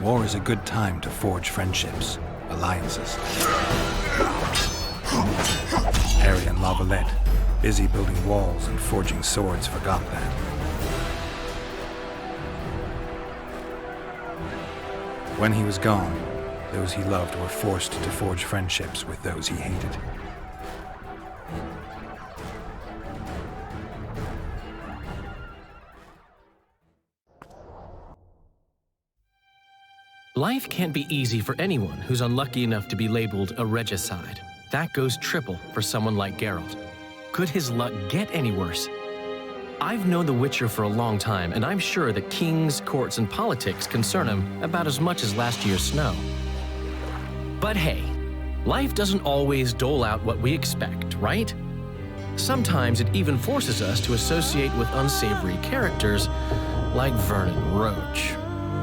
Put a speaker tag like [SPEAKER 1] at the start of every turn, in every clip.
[SPEAKER 1] War is a good time to forge friendships, alliances. Harry and Lavalette, busy building walls and forging swords, forgot that. When he was gone, those he loved were forced to forge friendships with those he hated.
[SPEAKER 2] Life can't be easy for anyone who's unlucky enough to be labeled a regicide. That goes triple for someone like Geralt. Could his luck get any worse? I've known the Witcher for a long time, and I'm sure that kings, courts, and politics concern him about as much as last year's snow. But hey, life doesn't always dole out what we expect, right? Sometimes it even forces us to associate with unsavory characters like Vernon Roach.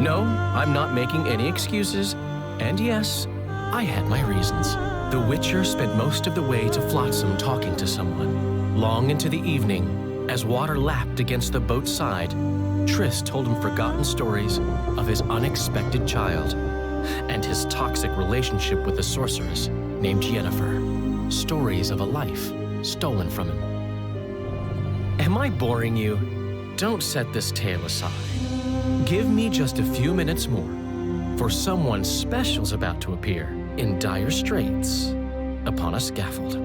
[SPEAKER 2] No, I'm not making any excuses, and yes, I had my reasons. The Witcher spent most of the way to Flotsam talking to someone. Long into the evening, as water lapped against the boat's side, Triss told him forgotten stories of his unexpected child and his toxic relationship with a sorceress named Yennefer. Stories of a life stolen from him. Am I boring you? Don't set this tale aside. Give me just a few minutes more, for someone special's about to appear in dire straits upon a scaffold.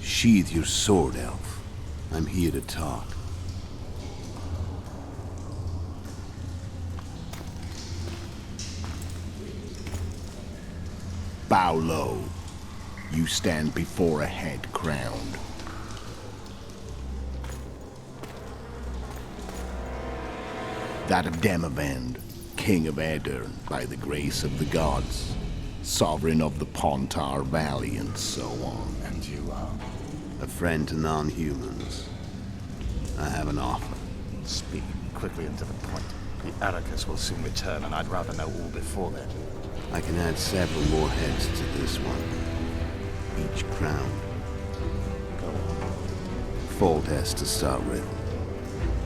[SPEAKER 3] Sheathe your sword, elf. I'm here to talk. Bow low. You stand before a head crowned. That of Demavend, King of Aedirn, by the grace of the gods, sovereign of the Pontar Valley, and so on.
[SPEAKER 4] And you are?
[SPEAKER 3] A friend to non-humans. I have an offer.
[SPEAKER 4] Speak quickly and to the point. The Arrakis will soon return, and I'd rather know all before then.
[SPEAKER 3] I can add several more heads to this one. Each crowned.
[SPEAKER 4] Go on.
[SPEAKER 3] Foltest to start with.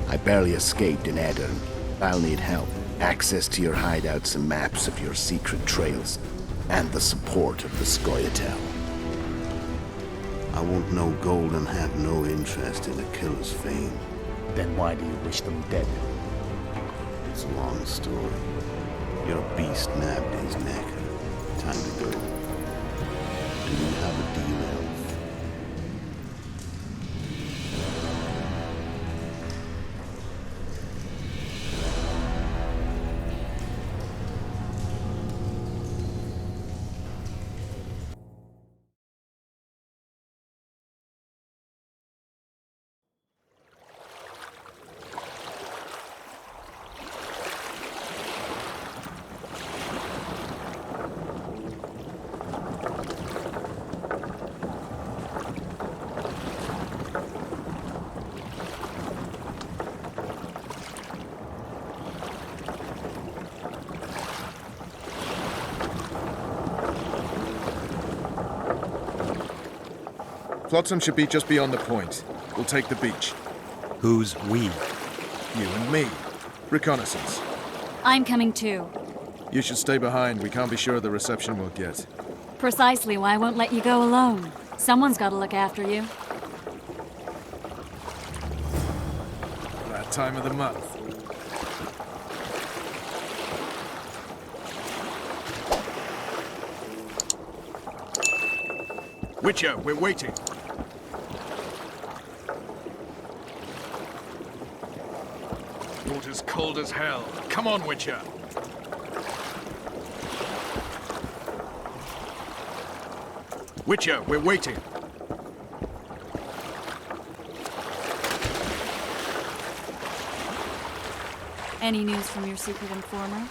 [SPEAKER 3] I barely escaped in Aedirn. I'll need help. Access to your hideouts and maps of your secret trails. And the support of the Scoia'tael. I want no gold and have no interest in a killer's fame.
[SPEAKER 4] Then why do you wish them dead?
[SPEAKER 3] It's a long story. Your beast nabbed his neck. Time to go. Do you have a deal, elf?
[SPEAKER 5] Flotsam should be just beyond the point. We'll take the beach.
[SPEAKER 1] Who's we?
[SPEAKER 5] You and me. Reconnaissance.
[SPEAKER 6] I'm coming too.
[SPEAKER 5] You should stay behind. We can't be sure of the reception we'll get.
[SPEAKER 6] Precisely why I won't let you go alone. Someone's got to look after you.
[SPEAKER 5] That time of the month. Witcher, we're waiting. Water's cold as hell. Come on, Witcher. Witcher, we're waiting.
[SPEAKER 6] Any news from your secret informer?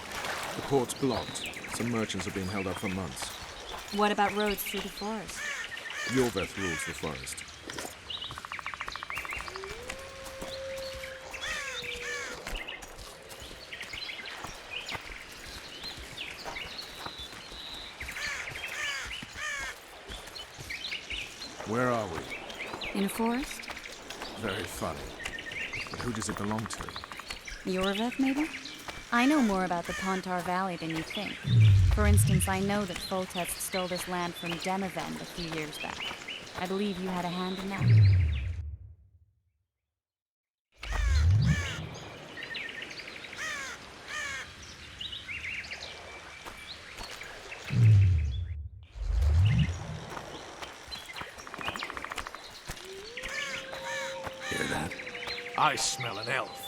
[SPEAKER 5] The port's blocked. Some merchants are being held up for months.
[SPEAKER 6] What about roads through the forest?
[SPEAKER 5] Yorveth rules the forest. Where are we?
[SPEAKER 6] In a forest?
[SPEAKER 5] Very funny. But who does it belong to?
[SPEAKER 6] Yorveth, maybe? I know more about the Pontar Valley than you think. For instance, I know that Foltest stole this land from Demavend a few years back. I believe you had a hand in that.
[SPEAKER 1] Hear that?
[SPEAKER 5] I smell an elf.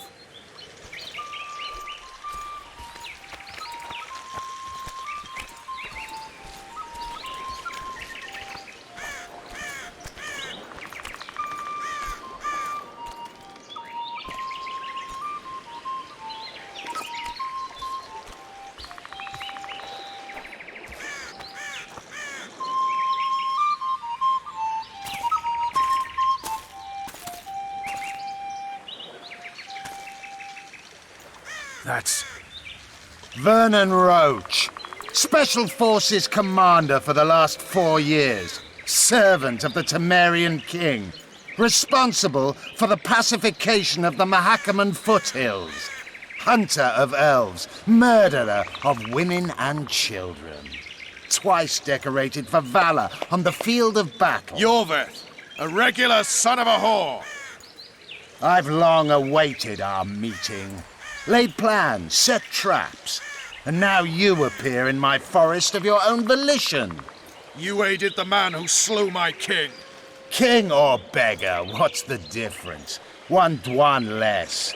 [SPEAKER 1] That's...
[SPEAKER 3] Vernon Roach, Special Forces Commander for the last 4 years, servant of the Temerian King, responsible for the pacification of the Mahakaman foothills, hunter of elves, murderer of women and children, twice decorated for valor on the field of battle.
[SPEAKER 5] Yorveth, a regular son of a whore.
[SPEAKER 3] I've long awaited our meeting. Laid plans, set traps, and now you appear in my forest of your own volition.
[SPEAKER 5] You aided the man who slew my king.
[SPEAKER 3] King or beggar, what's the difference? One Dwan less.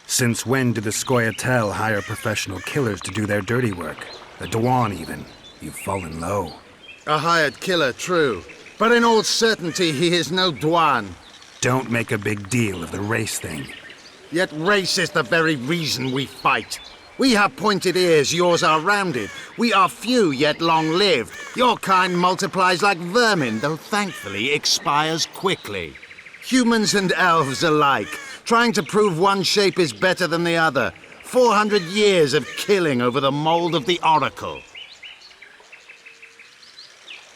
[SPEAKER 1] Since when did the Scoia'tael hire professional killers to do their dirty work? The Dwan, even. You've fallen low.
[SPEAKER 3] A hired killer, true. But in all certainty, he is no Dwan.
[SPEAKER 1] Don't make a big deal of the race thing.
[SPEAKER 3] Yet race is the very reason we fight. We have pointed ears, yours are rounded. We are few, yet long-lived. Your kind multiplies like vermin, though thankfully expires quickly. Humans and elves alike, trying to prove one shape is better than the other. 400 years of killing over the mold of the Oracle.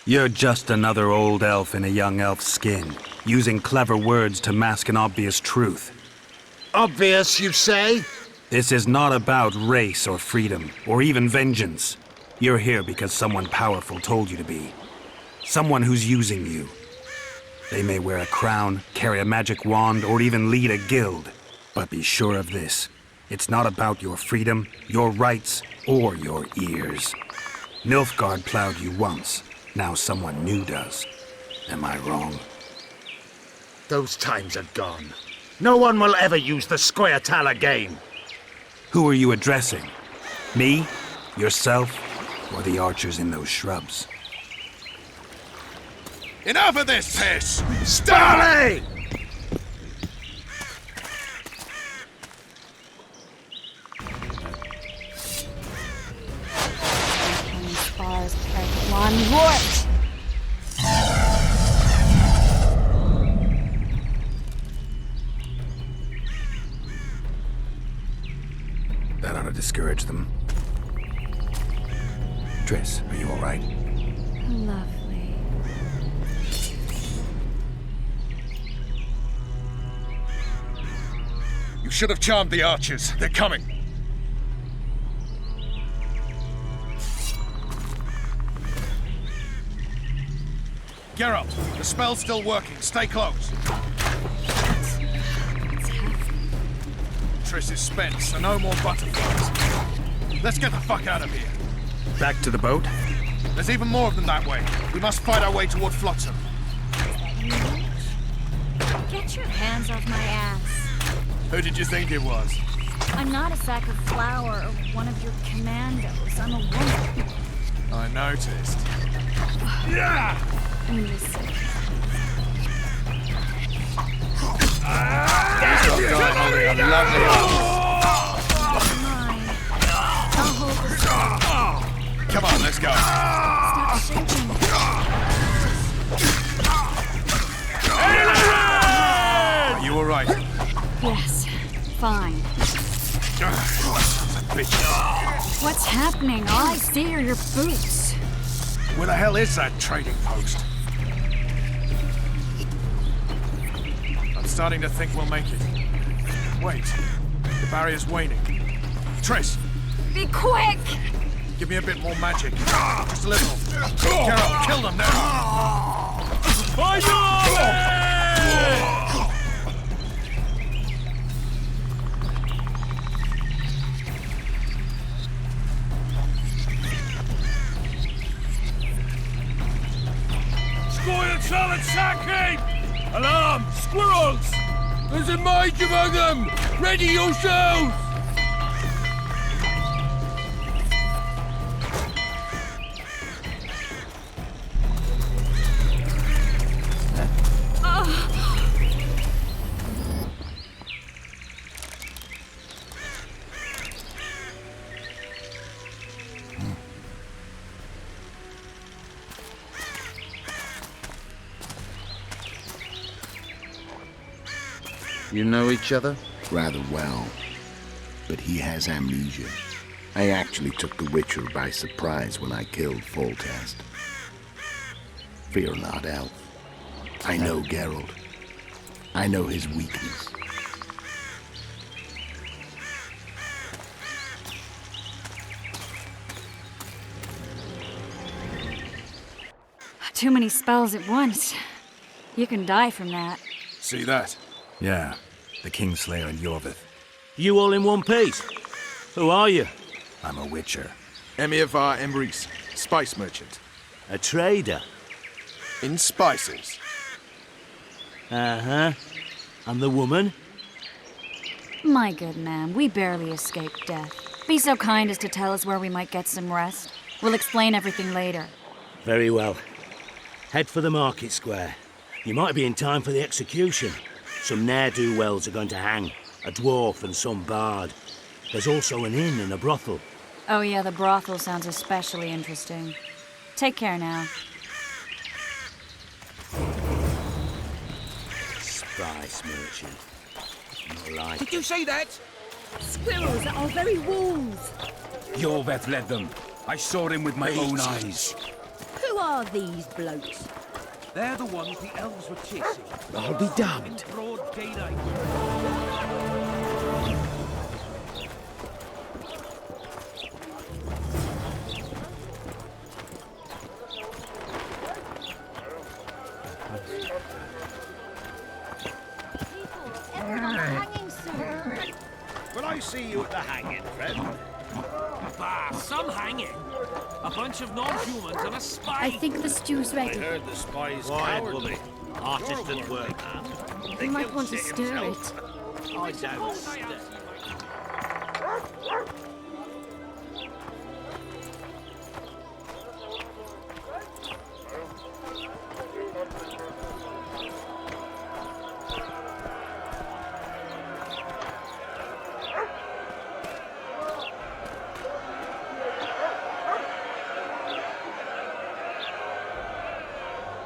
[SPEAKER 1] You're just another old elf in a young elf's skin, using clever words to mask an obvious truth.
[SPEAKER 3] Obvious, you say?
[SPEAKER 1] This is not about race or freedom, or even vengeance. You're here because someone powerful told you to be. Someone who's using you. They may wear a crown, carry a magic wand, or even lead a guild. But be sure of this. It's not about your freedom, your rights, or your ears. Nilfgaard plowed you once. Now someone new does. Am I wrong?
[SPEAKER 3] Those times are gone. No one will ever use the Scoia'tael again.
[SPEAKER 1] Who are you addressing? Me? Yourself? Or the archers in those shrubs?
[SPEAKER 5] Enough of this piss!
[SPEAKER 3] Starley!
[SPEAKER 6] Spars carry one wart!
[SPEAKER 1] That ought to discourage them. Triss, are you all right?
[SPEAKER 6] Lovely.
[SPEAKER 7] You should have charmed the archers. They're coming. Geralt, the spell's still working. Stay close.
[SPEAKER 6] What's happening?
[SPEAKER 7] Triss is spent, so no more butterflies. Let's get the fuck out of here.
[SPEAKER 1] Back to the boat?
[SPEAKER 7] There's even more of them that way. We must fight our way toward Flotsam.
[SPEAKER 6] Get your hands off my ass.
[SPEAKER 7] Who did you think it was?
[SPEAKER 6] I'm not a sack of flour or one of your commandos. I'm a woman.
[SPEAKER 7] I noticed. Yeah!
[SPEAKER 6] Listen.
[SPEAKER 7] He's got a guy holding a lovely arm.
[SPEAKER 6] Mine. I'll hold the sword.
[SPEAKER 7] Come on, let's go.
[SPEAKER 6] Stop shaking.
[SPEAKER 7] Are you all right?
[SPEAKER 6] Yes. Fine.
[SPEAKER 7] Bitch.
[SPEAKER 6] What's happening? All I see are your boots.
[SPEAKER 7] Where the hell is that trading post? I'm starting to think we'll make it. Wait. The barrier's waning. Triss,
[SPEAKER 6] Be quick!
[SPEAKER 7] give me a bit more magic. Just a little. Geralt, kill them now!
[SPEAKER 8] Alarm! Squirrels! There's a mage among them! Ready yourselves!
[SPEAKER 3] You know each other? Rather well. But he has amnesia. I actually took the Witcher by surprise when I killed Foltest. Fear not, Elf. I know Geralt. I know his weakness.
[SPEAKER 6] Too many spells at once. You can die from that.
[SPEAKER 7] See that?
[SPEAKER 1] Yeah, the Kingslayer and Yorvith.
[SPEAKER 8] You all in one piece? Who are you?
[SPEAKER 1] I'm a witcher.
[SPEAKER 5] Emir var Emrys, spice merchant.
[SPEAKER 8] A trader?
[SPEAKER 5] In spices.
[SPEAKER 8] Uh-huh. And the woman?
[SPEAKER 6] My good man, we barely escaped death. Be so kind as to tell us where we might get some rest. We'll explain everything later.
[SPEAKER 8] Very well. Head for the market square. You might be in time for the execution. Some ne'er-do-wells are going to hang. A dwarf and some bard. There's also an inn and a brothel.
[SPEAKER 6] Oh yeah, the brothel sounds especially interesting. Take care now.
[SPEAKER 8] Spice merchant. Not like
[SPEAKER 9] Did you see that?
[SPEAKER 10] Squirrels at our very walls.
[SPEAKER 9] Yorveth led them. I saw him with my own eyes.
[SPEAKER 10] Who are these blokes?
[SPEAKER 9] They're the ones the elves were chasing.
[SPEAKER 8] I'll be damned.
[SPEAKER 9] In broad daylight.
[SPEAKER 7] Will I see you at the hanging, friend?
[SPEAKER 9] Bah, some hanging. A bunch of non-humans and a spy.
[SPEAKER 10] I think the stew's ready.
[SPEAKER 7] Heard the spy's
[SPEAKER 8] Quiet,
[SPEAKER 7] cowardly.
[SPEAKER 8] woman. Artist at work.
[SPEAKER 10] You might want to stir it.
[SPEAKER 8] I don't stir.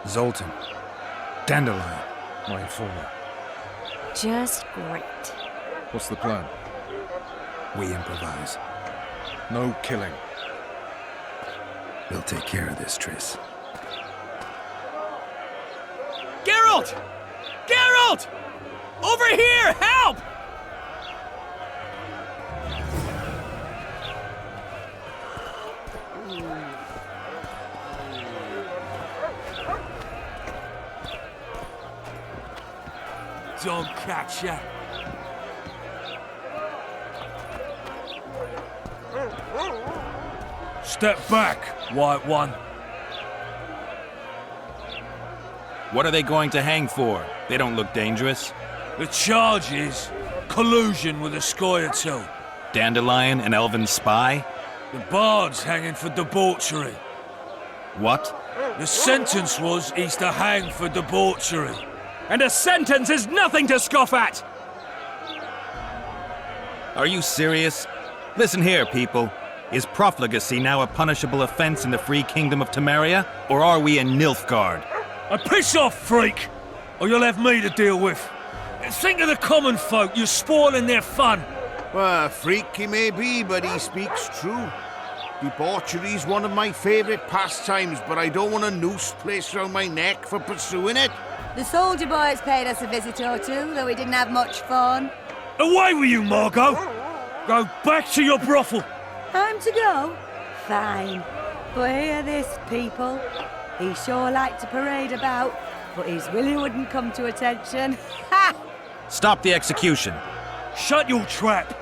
[SPEAKER 1] Zoltan. Dandelion, my informer.
[SPEAKER 6] Just great.
[SPEAKER 5] What's the plan?
[SPEAKER 1] We improvise.
[SPEAKER 5] No killing.
[SPEAKER 1] We'll take care of this, Triss.
[SPEAKER 9] Geralt! Geralt! Over here! Help! Don't catch ya.
[SPEAKER 7] Step back, White One.
[SPEAKER 1] What are they going to hang for? They don't look dangerous.
[SPEAKER 7] The charge is collusion with the Scoia'tael.
[SPEAKER 1] Dandelion, an elven spy?
[SPEAKER 7] The bard's hanging for debauchery.
[SPEAKER 1] What?
[SPEAKER 7] The sentence was he's to hang for debauchery.
[SPEAKER 9] And a sentence is nothing to scoff at!
[SPEAKER 1] Are you serious? Listen here, people. Is profligacy now a punishable offense in the free kingdom of Temeria? Or are we in Nilfgaard?
[SPEAKER 7] Piss off, freak! Or you'll have me to deal with. Think of the common folk, you're spoiling their fun.
[SPEAKER 11] Well, a freak he may be, but he speaks true. Debauchery's one of my favourite pastimes, but I don't want a noose placed around my neck for pursuing it.
[SPEAKER 10] The soldier boys paid us a visit or two, though we didn't have much fun.
[SPEAKER 7] Away with you, Margot! Go back to your brothel.
[SPEAKER 10] Time to go? Fine. But hear this, people. He sure liked to parade about, but his Willie wouldn't come to attention. Ha!
[SPEAKER 1] Stop the execution.
[SPEAKER 7] Shut your trap.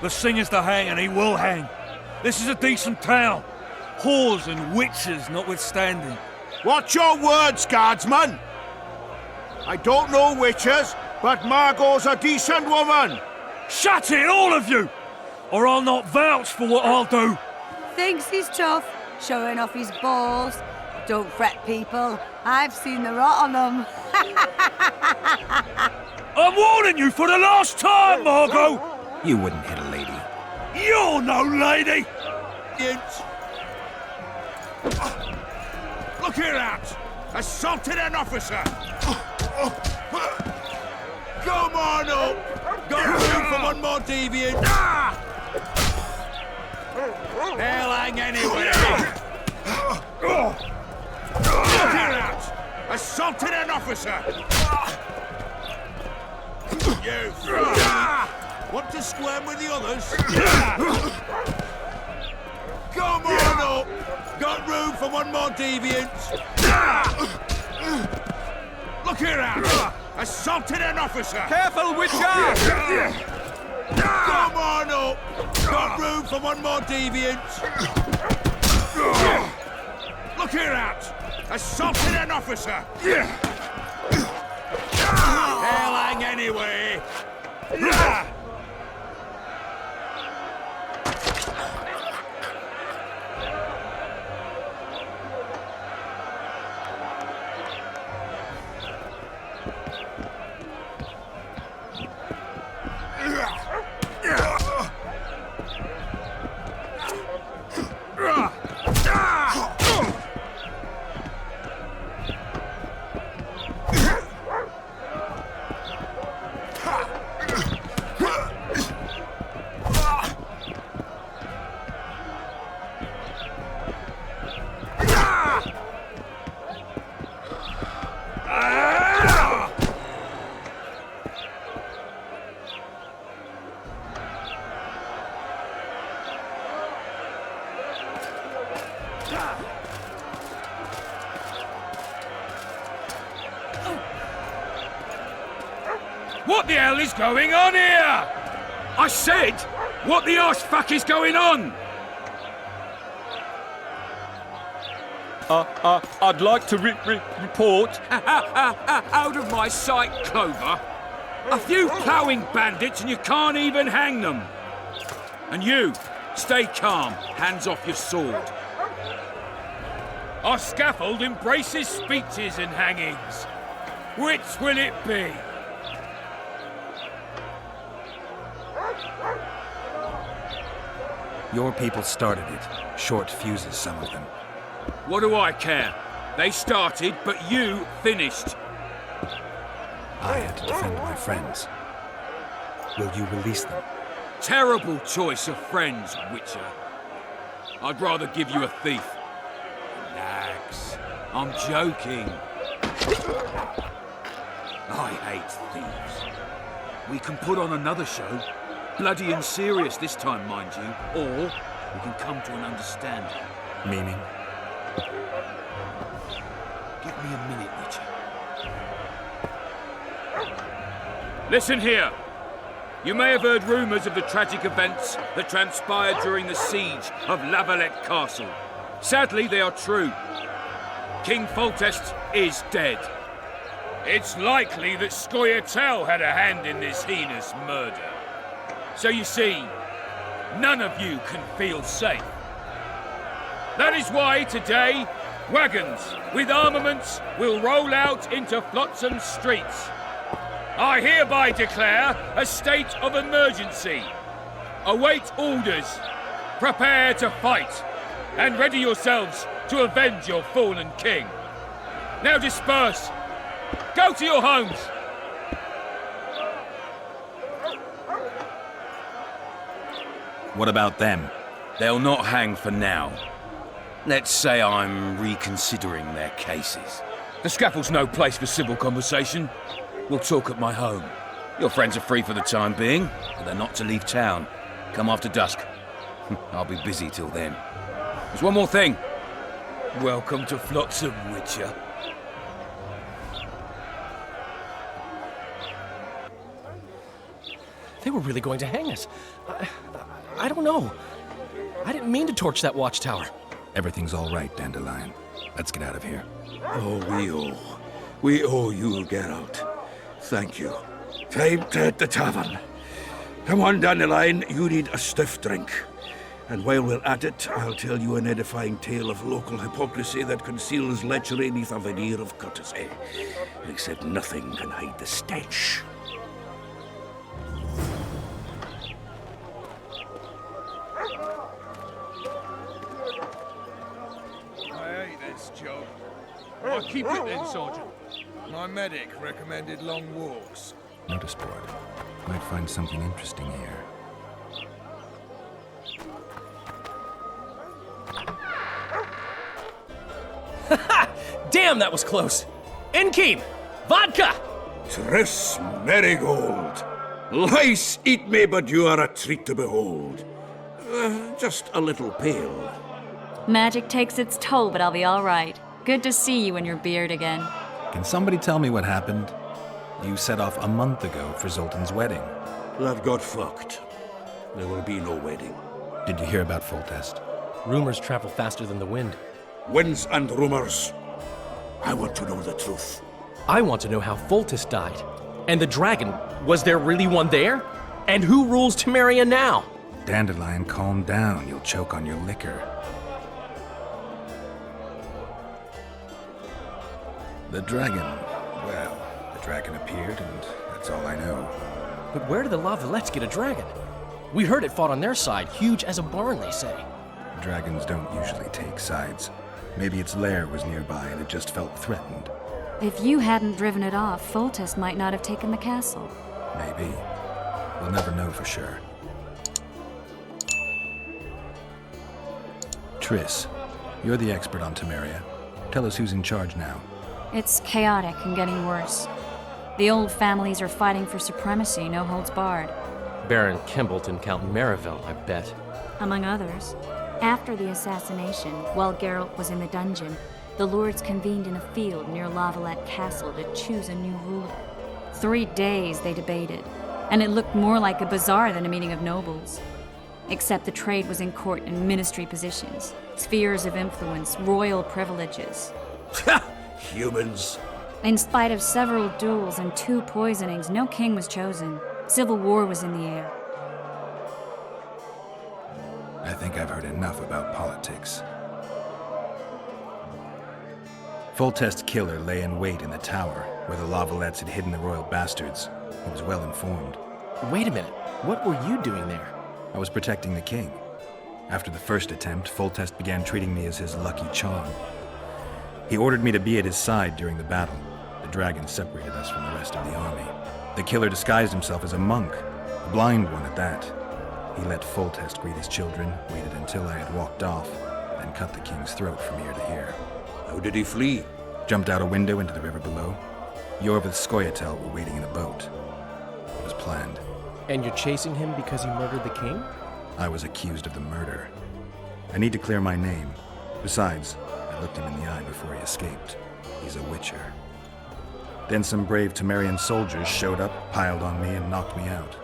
[SPEAKER 7] The singer's to hang, and he will hang. This is a decent town. Whores and witches notwithstanding.
[SPEAKER 11] Watch your words, guardsman! I don't know witches, but Margot's a decent woman!
[SPEAKER 7] Shut it, all of you! Or I'll not vouch for what I'll do.
[SPEAKER 10] Thinks he's tough, showing off his balls. Don't fret, people. I've seen the rot on them.
[SPEAKER 7] I'm warning you for the last time, Margot!
[SPEAKER 1] You wouldn't hit a lady.
[SPEAKER 7] You're no lady!
[SPEAKER 11] Look here, out! Assaulted an officer! Come on up! Got room for one more deviant! Hell hang anyway! Look here, out! Assaulted an officer! You freak! Want to squirm with the others? Come on up! Got room for one more deviant! Look here, out! Assaulted an officer!
[SPEAKER 9] Careful, Witcher!
[SPEAKER 11] Come on up! Got room for one more deviant! Look here, out! Assaulted an officer! Hell hang anyway!
[SPEAKER 9] What the hell is going on here? I said, what the arse fuck is going on? I'd like to report. Out of my sight, Clover. A few ploughing bandits and you can't even hang them. And you, stay calm, hands off your sword. Our scaffold embraces speeches and hangings. Which will it be?
[SPEAKER 1] Your people started it. Short fuses, some of them.
[SPEAKER 9] What do I care? They started, but you finished.
[SPEAKER 1] I had to defend my friends. Will you release them?
[SPEAKER 9] Terrible choice of friends, Witcher. I'd rather give you a thief. I'm joking. I hate thieves. We can put on another show. Bloody and serious this time, mind you. Or we can come to an understanding.
[SPEAKER 1] Meaning?
[SPEAKER 9] Give me a minute, Witcher. Listen here. You may have heard rumours of the tragic events that transpired during the siege of Lavalette Castle. Sadly, they are true. King Foltest is dead. It's likely that Scoia'tael had a hand in this heinous murder. So you see, none of you can feel safe. That is why today, wagons with armaments will roll out into Flotsam streets. I hereby declare a state of emergency. Await orders. Prepare to fight. And ready yourselves to avenge your fallen king. Now disperse. Go to your homes.
[SPEAKER 1] What about them?
[SPEAKER 9] They'll not hang for now. Let's say I'm reconsidering their cases. The scaffold's no place for civil conversation. We'll talk at my home. Your friends are free for the time being, but they're not to leave town. Come after dusk. I'll be busy till then. There's one more thing. Welcome to Flotsam, Witcher.
[SPEAKER 2] They were really going to hang us. I don't know. I didn't mean to torch that watchtower.
[SPEAKER 1] Everything's all right, Dandelion. Let's get out of here.
[SPEAKER 12] Oh, we owe you, Geralt. Thank you. Time to hit the tavern. Come on, Dandelion, you need a stiff drink. And while we're at it, I'll tell you an edifying tale of local hypocrisy that conceals lechery neath a veneer of courtesy. Except nothing can hide the stench.
[SPEAKER 13] I hate this job. Why keep it then, Sergeant? My medic recommended long walks.
[SPEAKER 1] Notice board. Might find something interesting here.
[SPEAKER 2] Damn, that was close. Innkeep! Vodka!
[SPEAKER 12] Tris Marigold. Lice eat me, but you are a treat to behold. Just a little pale.
[SPEAKER 6] Magic takes its toll, but I'll be all right. Good to see you and your beard again.
[SPEAKER 1] Can somebody tell me what happened? You set off a month ago for Zoltan's wedding.
[SPEAKER 12] That got fucked. There will be no wedding.
[SPEAKER 1] Did you hear about Foltest?
[SPEAKER 2] Rumors travel faster than the wind.
[SPEAKER 12] Winds and rumors. I want to know the truth.
[SPEAKER 2] I want to know how Foltest died. And the dragon, was there really one there? And who rules Temeria now?
[SPEAKER 1] Dandelion, calm down. You'll choke on your liquor. The dragon. Well, the dragon appeared, and that's all I know.
[SPEAKER 2] But where did the Lavalettes get a dragon? We heard it fought on their side, huge as a barn, they say.
[SPEAKER 1] Dragons don't usually take sides. Maybe its lair was nearby and it just felt threatened.
[SPEAKER 6] If you hadn't driven it off, Foltest might not have taken the castle.
[SPEAKER 1] Maybe. We'll never know for sure. Triss, you're the expert on Temeria. Tell us who's in charge now.
[SPEAKER 6] It's chaotic and getting worse. The old families are fighting for supremacy, no holds barred.
[SPEAKER 2] Baron Kimbalt and Count Marivel, I bet.
[SPEAKER 6] Among others. After the assassination, while Geralt was in the dungeon, the lords convened in a field near Lavalette Castle to choose a new ruler. 3 days they debated, and it looked more like a bazaar than a meeting of nobles. Except the trade was in court and ministry positions, spheres of influence, royal privileges.
[SPEAKER 12] Humans.
[SPEAKER 6] In spite of several duels and 2 poisonings, no king was chosen. Civil war was in the air.
[SPEAKER 1] I think I've heard enough about politics. Foltest's killer lay in wait in the tower, where the Lavalettes had hidden the royal bastards. He was well informed.
[SPEAKER 2] Wait a minute. What were you doing there?
[SPEAKER 1] I was protecting the king. After the first attempt, Foltest began treating me as his lucky charm. He ordered me to be at his side during the battle. The dragon separated us from the rest of the army. The killer disguised himself as a monk, a blind one at that. He let Foltest greet his children, waited until I had walked off, then cut the king's throat from ear to ear.
[SPEAKER 12] How did he flee?
[SPEAKER 1] Jumped out a window into the river below. Yor with Skoyatel were waiting in a boat. It was planned.
[SPEAKER 14] And you're chasing him because he murdered the king?
[SPEAKER 1] I was accused of the murder. I need to clear my name. Besides, I looked him in the eye before he escaped. He's a witcher. Then some brave Temerian soldiers showed up, piled on me, and knocked me out.